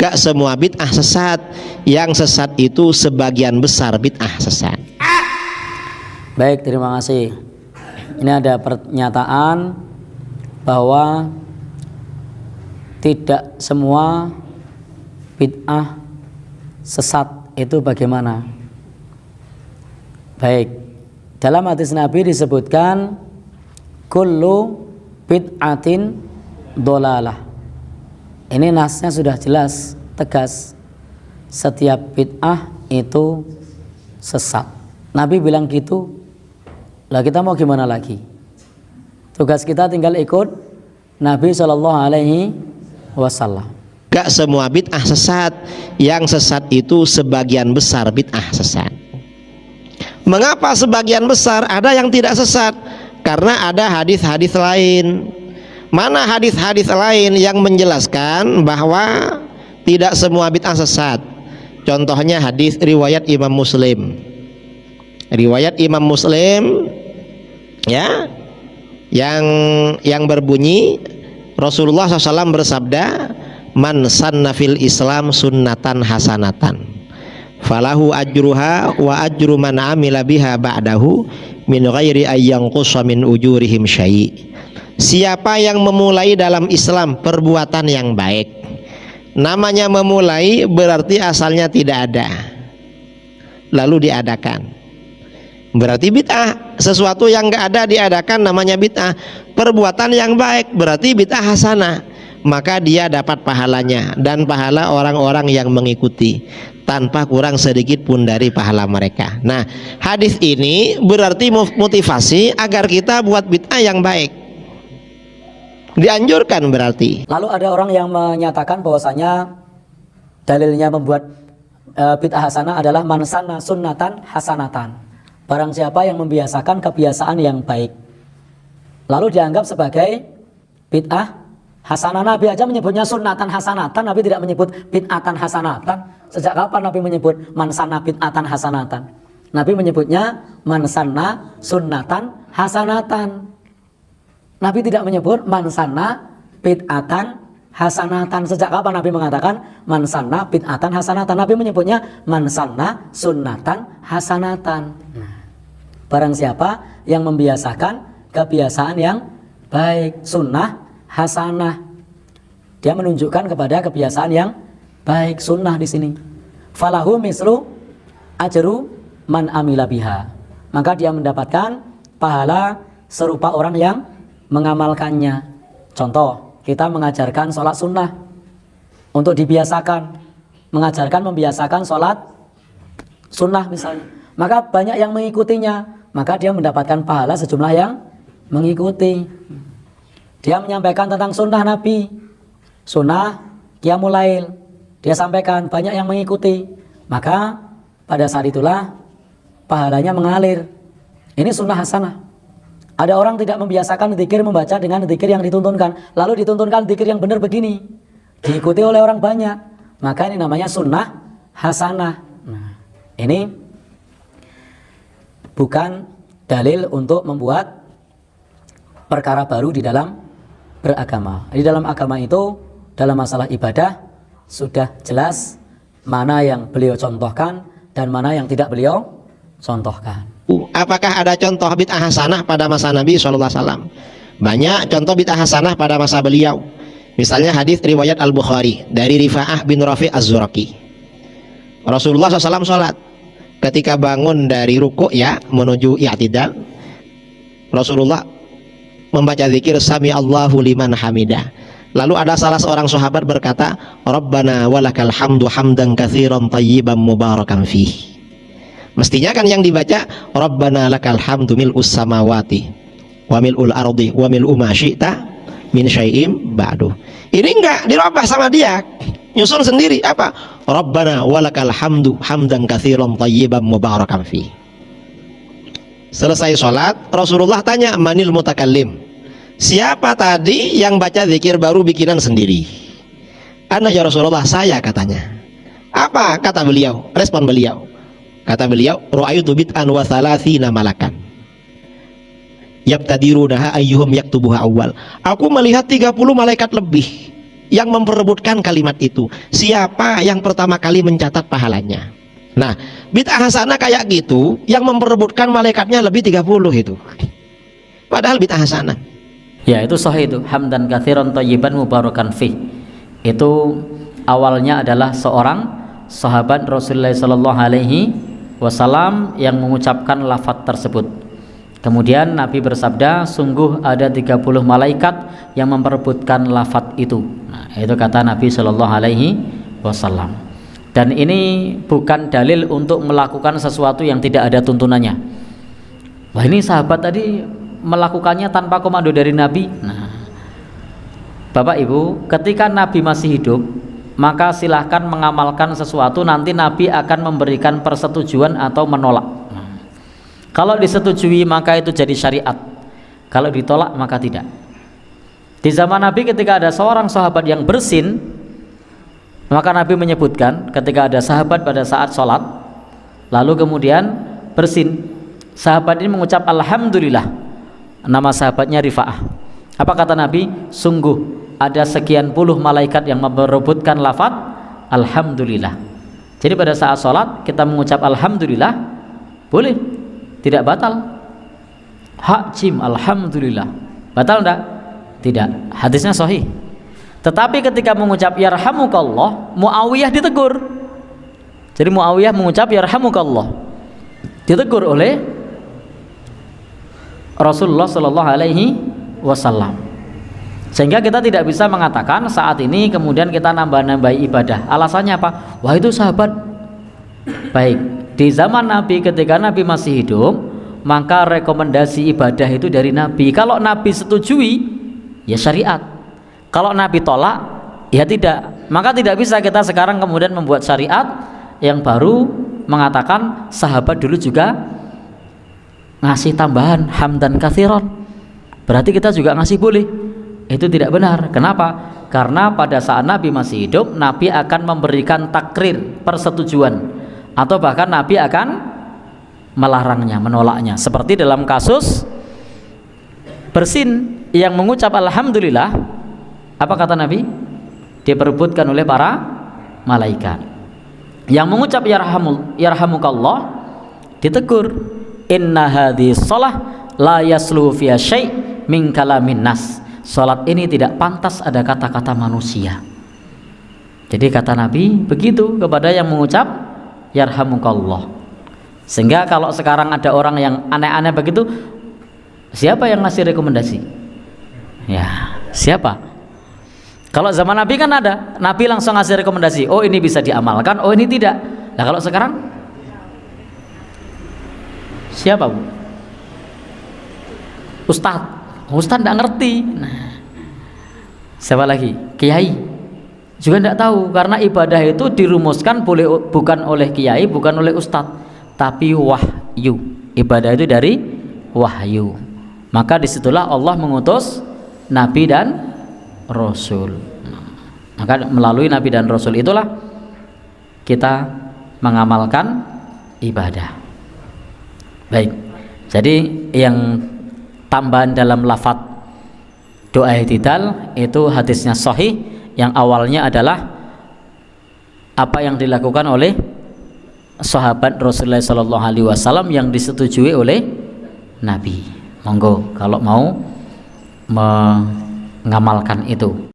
Gak semua bid'ah sesat. Yang sesat itu sebagian besar bid'ah sesat. Baik, terima kasih. Ini ada pernyataan bahwa tidak semua bid'ah sesat itu bagaimana? Baik, dalam hadis Nabi disebutkan kullu bid'atin dolalah. Ini nasnya sudah jelas, tegas. Setiap bid'ah itu sesat. Nabi bilang gitu. Lah kita mau gimana lagi? Tugas kita tinggal ikut Nabi SAW. Gak semua bid'ah sesat. Yang sesat itu sebagian besar bid'ah sesat. Mengapa sebagian besar? Ada yang tidak sesat karena ada hadis-hadis lain. Mana hadis-hadis lain yang menjelaskan bahwa tidak semua bid'ah sesat? Contohnya hadis riwayat Imam Muslim. Riwayat Imam Muslim ya, yang berbunyi Rasulullah SAW bersabda, man sanna fil Islam sunnatan hasanatan falahu ajruha wa ajru man amila biha ba'dahu min ghairi ayyanqusa min ujurihim syai'. Siapa yang memulai dalam Islam perbuatan yang baik, namanya memulai berarti asalnya tidak ada lalu diadakan, berarti bid'ah. Sesuatu yang enggak ada diadakan namanya bid'ah. Perbuatan yang baik berarti bid'ah hasanah, maka dia dapat pahalanya dan pahala orang-orang yang mengikuti tanpa kurang sedikit pun dari pahala mereka. Nah, hadis ini berarti motivasi agar kita buat bid'ah yang baik, dianjurkan berarti. Lalu ada orang yang menyatakan bahwasanya dalilnya membuat bid'ah hasanah adalah man sanna sunnatan hasanatan. Barang siapa yang membiasakan kebiasaan yang baik, lalu dianggap sebagai bid'ah hasanah. Nabi aja menyebutnya sunnatan hasanatan, Nabi tidak menyebut bid'atan hasanatan. Sejak kapan Nabi menyebut man sanna bid'atan hasanatan? Nabi menyebutnya man sanna sunnatan hasanatan. Nabi tidak menyebut man sanna bid'atan hasanatan. Sejak kapan Nabi mengatakan man sanna bid'atan hasanatan? Nabi menyebutnya man sanna sunnatan hasanatan. Barang siapa yang membiasakan kebiasaan yang baik, sunnah hasanah, dia menunjukkan kepada kebiasaan yang baik, sunnah di sini. Falahu mislu ajru man amila biha, maka dia mendapatkan pahala serupa orang yang mengamalkannya. Contoh, kita mengajarkan sholat sunnah untuk dibiasakan, membiasakan sholat sunnah misalnya, maka banyak yang mengikutinya, maka dia mendapatkan pahala sejumlah yang mengikuti. Dia menyampaikan tentang sunnah Nabi, sunnah qiyamul lail, dia sampaikan, banyak yang mengikuti, maka pada saat itulah pahalanya mengalir. Ini sunnah hasanah. Ada orang tidak membiasakan zikir, membaca dengan zikir yang dituntunkan, lalu dituntunkan zikir yang benar begini, diikuti oleh orang banyak, maka ini namanya sunnah hasanah. Nah, ini bukan dalil untuk membuat perkara baru di dalam beragama. Di dalam agama itu, dalam masalah ibadah sudah jelas mana yang beliau contohkan dan mana yang tidak beliau contohkan. Apakah ada contoh bid'ah hasanah pada masa Nabi SAW? Banyak contoh bid'ah hasanah pada masa beliau. Misalnya hadis riwayat Al-Bukhari dari Rifa'ah bin Rafi' Az-Zuraki. Rasulullah SAW sholat, ketika bangun dari ruku' ya menuju i'tidal, Rasulullah membaca zikir sami Allahu liman hamidah. Lalu ada salah seorang sahabat berkata, Rabbana walakal hamdu hamdan katsiran thayyiban mubarakan fih. Mestinya kan yang dibaca Rabbana lakal hamdu mil'us samawati wa mil'ul ardi wa mil'u ma syi'ta min syai'im ba'du. Ini enggak dirubah sama dia, nyusun sendiri. Apa? Rabbana walakal hamdu hamdan katsiran thayyiban mubarakan fih. Selesai sholat, Rasulullah tanya, manil mutakallim, siapa tadi yang baca zikir baru bikinan sendiri? Ana ya Rasulullah, saya, katanya. Apa kata beliau? Respon beliau, kata beliau, ra'aitu bid'an wa thalathina malakan yabtadirunaha ayyuhum yaktubuha awal. Aku melihat 30 malaikat lebih yang memperebutkan kalimat itu. Siapa yang pertama kali mencatat pahalanya? Nah, bid'ah hasanah kayak gitu yang memperebutkan malaikatnya lebih 30 itu. Padahal bid'ah hasanah. Ya, itu sahih itu, hamdan katsiran thayyiban mubarakan fih. Itu awalnya adalah seorang sahabat Rasulullah sallallahu alaihi wasallam yang mengucapkan lafaz tersebut. Kemudian Nabi bersabda, sungguh ada 30 malaikat yang memperebutkan lafaz itu. Nah, itu kata Nabi sallallahu alaihi wasallam. Dan ini bukan dalil untuk melakukan sesuatu yang tidak ada tuntunannya. Wah, ini sahabat tadi melakukannya tanpa komando dari Nabi. Nah, Bapak Ibu, ketika Nabi masih hidup, maka silahkan mengamalkan sesuatu, nanti Nabi akan memberikan persetujuan atau menolak. Kalau disetujui maka itu jadi syariat, kalau ditolak maka tidak. Di zaman Nabi ketika ada seorang sahabat yang bersin, maka Nabi menyebutkan ketika ada sahabat pada saat sholat lalu kemudian bersin, sahabat ini mengucap alhamdulillah, nama sahabatnya Rifa'ah. Apa kata Nabi? Sungguh ada sekian puluh malaikat yang memperebutkan lafaz alhamdulillah. Jadi pada saat sholat kita mengucap alhamdulillah boleh, tidak batal. Hak jim alhamdulillah, batal enggak? Tidak, hadisnya sahih. Tetapi ketika mengucap yarhamukallah, Muawiyah ditegur. Jadi Muawiyah mengucap yarhamukallah, ditegur oleh Rasulullah sallallahu alaihi wasallam. Sehingga kita tidak bisa mengatakan saat ini kemudian kita nambah-nambah ibadah. Alasannya apa? Wah, itu sahabat baik. Di zaman Nabi, ketika Nabi masih hidup, maka rekomendasi ibadah itu dari Nabi. Kalau Nabi setujui, ya syariat. Kalau Nabi tolak, ya tidak. Maka tidak bisa kita sekarang kemudian membuat syariat yang baru mengatakan sahabat dulu juga ngasih tambahan hamdan katsiran, berarti kita juga ngasih boleh. Itu tidak benar. Kenapa? Karena pada saat Nabi masih hidup, Nabi akan memberikan takrir, persetujuan, atau bahkan Nabi akan melarangnya, menolaknya. Seperti dalam kasus bersin yang mengucap alhamdulillah, apa kata Nabi? Diperebutkan oleh para malaikat. Yang mengucap yarhamukallah ditegur, inna hadhihi shalah la yasluhu fiha syai' min kalamin nas. Salat ini tidak pantas ada kata-kata manusia. Jadi kata Nabi begitu kepada yang mengucap yarhamukallah. Sehingga kalau sekarang ada orang yang aneh-aneh begitu, siapa yang ngasih rekomendasi? Ya, siapa? Kalau zaman Nabi kan ada, Nabi langsung ngasih rekomendasi, oh ini bisa diamalkan, oh ini tidak. Nah kalau sekarang siapa, Bu? Ustadz tidak ngerti. Nah, siapa lagi? Kiai juga tidak tahu, karena ibadah itu dirumuskan bukan oleh kiai, bukan oleh ustadz, tapi wahyu. Ibadah itu dari wahyu. Maka disitulah Allah mengutus Nabi dan Rasul. Maka melalui Nabi dan Rasul itulah kita mengamalkan ibadah. Baik, jadi yang tambahan dalam lafaz doa i'tidal itu hadisnya sahih, yang awalnya adalah apa yang dilakukan oleh sahabat Rasulullah SAW yang disetujui oleh Nabi. Monggo kalau mau mengamalkan itu.